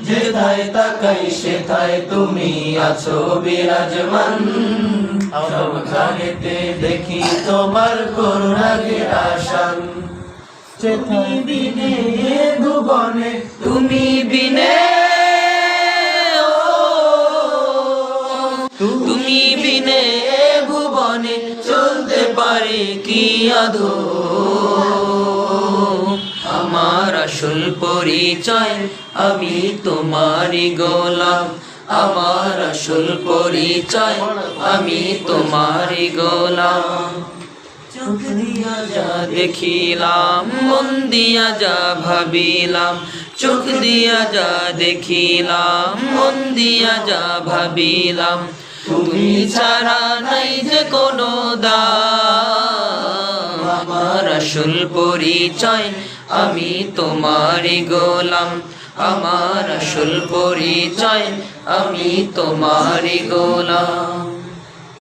যেথায় তাকাই সেথায় তুমি আছো বিরাজমান। সবখানেতে দেখি তোমার করুণাকে আশান। তুমি বিনে ভুবনে, তুমি বিনে, তুমি বিনে ভুবনে চলতে পারে কি আদো। আমার আসল পরিচয় আমি তোমারই গোলাম। আমার আসল পরিচয় আমি তোমারই গোলাম। চোখ দিয়া যা দেখিলাম, মন দিয়া যা ভাবিলাম। চোখ দিয়া যা দেখিলাম, মন দিয়া যা ভাবিলাম। তুমি ছাড়া নাই যে কোনো দাম। আমার আসল পরিচয় আমি তোমারই গোলাম। আমার আসল পরিচয় আমি তোমারই গোলাম।